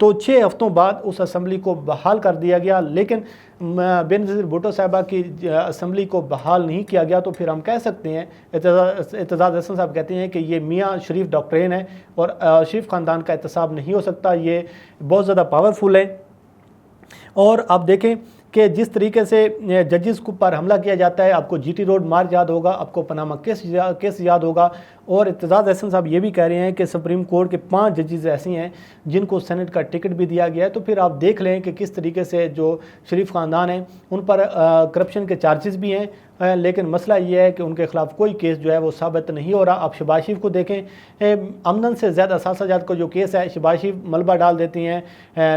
تو 6 ہفتوں بعد اس اسمبلی کو بحال کر دیا گیا، لیکن بینظیر بھٹو صاحبہ کی اسمبلی کو بحال نہیں کیا گیا۔ تو پھر ہم کہہ سکتے ہیں، اعتزاز احسن صاحب کہتے ہیں کہ یہ میاں شریف ڈاکٹرین ہے اور شریف خاندان کا احتساب نہیں ہو سکتا، یہ بہت زیادہ پاورفل ہے۔ اور آپ دیکھیں کہ جس طریقے سے ججز پر حملہ کیا جاتا ہے، آپ کو جی ٹی روڈ مارچ یاد ہوگا، آپ کو پاناما کیس یاد ہوگا، اور اعتزاز احسن صاحب یہ بھی کہہ رہے ہیں کہ سپریم کورٹ کے 5 ججز ایسی ہیں جن کو سینٹ کا ٹکٹ بھی دیا گیا ہے۔ تو پھر آپ دیکھ لیں کہ کس طریقے سے جو شریف خاندان ہیں ان پر کرپشن کے چارجز بھی ہیں، لیکن مسئلہ یہ ہے کہ ان کے خلاف کوئی کیس جو ہے وہ ثابت نہیں ہو رہا۔ آپ شہباز شریف کو دیکھیں، آمدن سے زیادہ اثاثہ جات کا جو کیس ہے، شہباز شریف ملبہ ڈال دیتی ہیں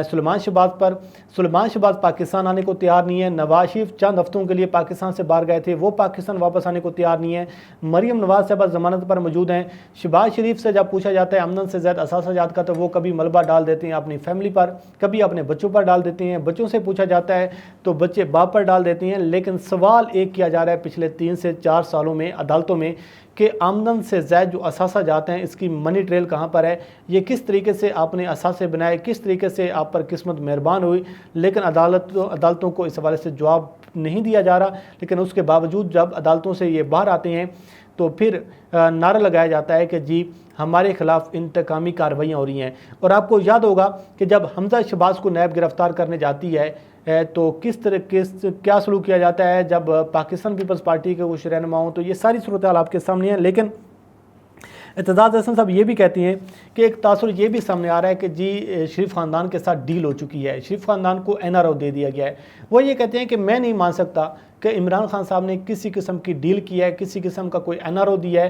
سلیمان شہباز پر۔ سلیمان شہباز پاکستان آنے کو تیار نہیں ہے، نواز شریف چند ہفتوں کے لیے پاکستان سے باہر گئے تھے، وہ پاکستان واپس آنے کو تیار نہیں ہے۔ مریم نواز صاحبہ ضمانت پر موجود ہیں۔ شہباز شریف سے جب پوچھا جاتا ہے آمدن سے زیادہ اثاثہ جات کا، تو وہ کبھی ملبہ ڈال دیتے ہیں اپنی فیملی پر، کبھی اپنے بچوں پر ڈال دیتے ہیں، بچوں سے پوچھا جاتا ہے تو بچے باپ پر ڈال دیتے ہیں۔ لیکن سوال ایک کیا جا رہا ہے پچھلے 3 سے 4 سالوں میں عدالتوں میں کہ آمدن سے زائد جو اثاثہ جات ہیں اس کی منی ٹریل کہاں پر ہے، یہ کس طریقے سے آپ نے اثاثے بنائے، کس طریقے سے آپ پر قسمت مہربان ہوئی۔ لیکن عدالتوں کو اس حوالے سے جواب نہیں دیا جا رہا، لیکن اس کے باوجود جب عدالتوں سے یہ باہر آتے ہیں تو پھر نعرہ لگایا جاتا ہے کہ جی ہمارے خلاف انتقامی کارروائیاں ہو رہی ہیں۔ اور آپ کو یاد ہوگا کہ جب حمزہ شہباز کو نیب گرفتار کرنے جاتی ہے تو کیا سلوک کیا جاتا ہے جب پاکستان پیپلز پارٹی کے کچھ رہنما ہوں، تو یہ ساری صورتحال آپ کے سامنے ہیں۔ لیکن اعتزاز احسن صاحب یہ بھی کہتی ہیں کہ ایک تاثر یہ بھی سامنے آ رہا ہے کہ جی شریف خاندان کے ساتھ ڈیل ہو چکی ہے، شریف خاندان کو NRO دے دیا گیا ہے۔ وہ یہ کہتے ہیں کہ میں نہیں مان سکتا کہ عمران خان صاحب نے کسی قسم کی ڈیل کیا ہے، کسی قسم کا کوئی NRO دیا ہے۔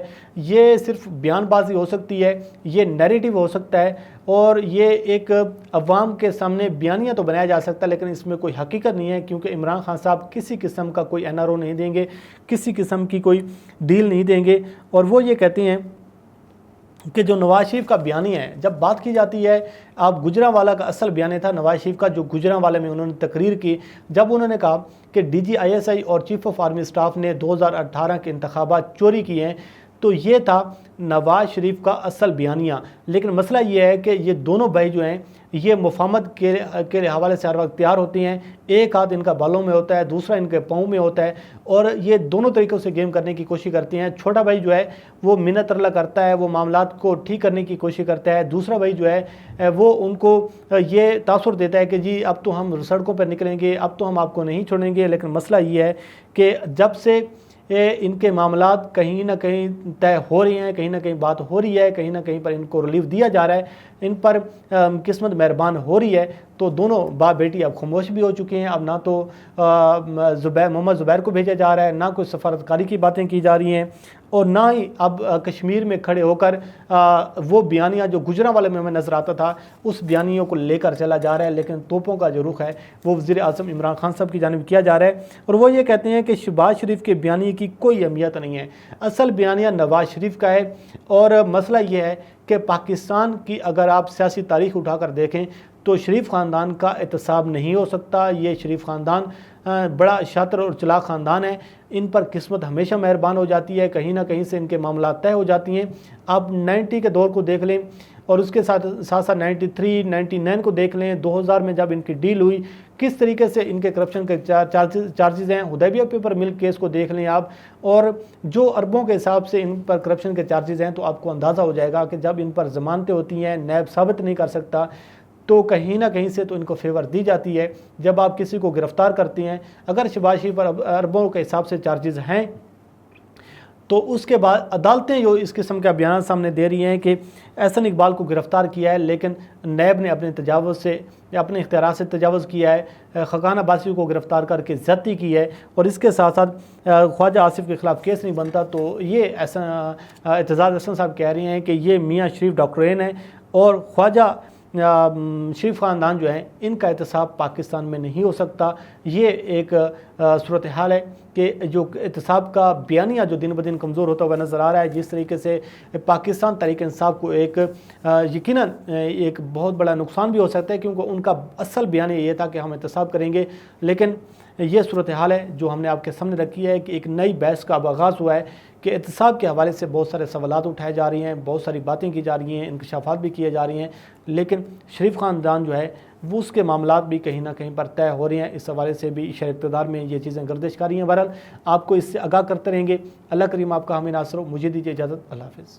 یہ صرف بیان بازی ہو سکتی ہے، یہ نیریٹو ہو سکتا ہے، اور یہ ایک عوام کے سامنے بیانیہ تو بنایا جا سکتا ہے، لیکن اس میں کوئی حقیقت نہیں ہے، کیونکہ عمران خان صاحب کسی قسم کا کوئی NRO نہیں دیں گے، کسی قسم کی کوئی ڈیل نہیں دیں گے۔ اور وہ یہ کہتے ہیں کہ جو نواز شریف کا بیانیہ ہے، جب بات کی جاتی ہے، آپ گجرانوالہ کا اصل بیانیہ تھا نواز شریف کا، جو گجرانوالہ میں انہوں نے تقریر کی، جب انہوں نے کہا کہ DGISI اور چیف آف آرمی اسٹاف نے 2018 کے انتخابات چوری کیے ہیں، تو یہ تھا نواز شریف کا اصل بیانیہ۔ لیکن مسئلہ یہ ہے کہ یہ دونوں بھائی جو ہیں یہ مفاہمت کے حوالے سے ہر وقت تیار ہوتے ہیں، ایک ہاتھ ان کا بالوں میں ہوتا ہے، دوسرا ان کے پاؤں میں ہوتا ہے، اور یہ دونوں طریقوں سے گیم کرنے کی کوشش کرتے ہیں۔ چھوٹا بھائی جو ہے وہ منت ترلا کرتا ہے، وہ معاملات کو ٹھیک کرنے کی کوشش کرتا ہے، دوسرا بھائی جو ہے وہ ان کو یہ تاثر دیتا ہے کہ جی اب تو ہم سڑکوں پر نکلیں گے، اب تو ہم آپ کو نہیں چھوڑیں گے۔ لیکن مسئلہ یہ ہے کہ جب سے ان کے معاملات کہیں نہ کہیں طے ہو رہی ہیں، کہیں نہ کہیں بات ہو رہی ہے، کہیں نہ کہیں پر ان کو ریلیف دیا جا رہا ہے، ان پر قسمت مہربان ہو رہی ہے، تو دونوں باپ بیٹی اب خاموش بھی ہو چکے ہیں۔ اب نہ تو محمد زبیر کو بھیجا جا رہا ہے، نہ کوئی سفارتکاری کی باتیں کی جا رہی ہیں، اور نہ ہی اب کشمیر میں کھڑے ہو کر وہ بیانیہ جو گجرانوالے میں ہمیں نظر آتا تھا اس بیانیوں کو لے کر چلا جا رہا ہے۔ لیکن توپوں کا جو رخ ہے وہ وزیر اعظم عمران خان صاحب کی جانب کیا جا رہا ہے، اور وہ یہ کہتے ہیں کہ شہباز شریف کے بیانیے کی کوئی اہمیت نہیں ہے، اصل بیانیہ نواز شریف کا ہے۔ اور مسئلہ یہ ہے کہ پاکستان کی اگر آپ سیاسی تاریخ اٹھا کر دیکھیں تو شریف خاندان کا احتساب نہیں ہو سکتا۔ یہ شریف خاندان بڑا شاطر اور چلاک خاندان ہے، ان پر قسمت ہمیشہ مہربان ہو جاتی ہے، کہیں نہ کہیں سے ان کے معاملات طے ہو جاتی ہیں۔ آپ 90 کے دور کو دیکھ لیں، اور اس کے ساتھ ساتھ 93 99 کو دیکھ لیں، 2000 میں جب ان کی ڈیل ہوئی، کس طریقے سے ان کے کرپشن کے چارجز ہیں۔ حدیبیہ پیپر ملک کیس کو دیکھ لیں آپ، اور جو اربوں کے حساب سے ان پر کرپشن کے چارجز ہیں، تو آپ کو اندازہ ہو جائے گا کہ جب ان پر ضمانتیں ہوتی ہیں، نیب ثابت نہیں کر سکتا، تو کہیں نہ کہیں سے تو ان کو فیور دی جاتی ہے۔ جب آپ کسی کو گرفتار کرتے ہیں، اگر شہباز شریف پر اربوں کے حساب سے چارجز ہیں، تو اس کے بعد عدالتیں جو اس قسم کا بیانات سامنے دے رہی ہیں کہ احسن اقبال کو گرفتار کیا ہے، لیکن نیب نے اپنے اختیارات سے تجاوز کیا ہے، خاقان عباسی کو گرفتار کر کے زیادتی کی ہے، اور اس کے ساتھ ساتھ خواجہ آصف کے خلاف کیس نہیں بنتا، تو یہ اعتزاز احسن صاحب کہہ رہے ہیں کہ یہ میاں شریف ڈاکٹرین ہے، اور خواجہ شریف خاندان جو ہیں ان کا احتساب پاکستان میں نہیں ہو سکتا۔ یہ ایک صورتحال ہے کہ جو احتساب کا بیانیہ جو دن بدن کمزور ہوتا ہوا نظر آ رہا ہے، جس طریقے سے پاکستان تحریک انصاف کو ایک یقیناً ایک بہت بڑا نقصان بھی ہو سکتا ہے، کیونکہ ان کا اصل بیانیہ یہ تھا کہ ہم احتساب کریں گے۔ لیکن یہ صورتحال ہے جو ہم نے آپ کے سامنے رکھی ہے کہ ایک نئی بحث کا اب آغاز ہوا ہے کہ احتساب کے حوالے سے بہت سارے سوالات اٹھائے جا رہی ہیں، بہت ساری باتیں کی جا رہی ہیں، انکشافات بھی کیے جا رہی ہیں، لیکن شریف خاندان جو ہے وہ اس کے معاملات بھی کہیں نہ کہیں پر طے ہو رہے ہیں۔ اس حوالے سے بھی شہر اقتدار میں یہ چیزیں گردش کر رہی ہیں۔ بہرحال آپ کو اس سے آگاہ کرتے رہیں گے۔ اللہ کریم آپ کا ہمیں ناصر ہو۔ مجھے دیجیے اجازت، اللہ حافظ۔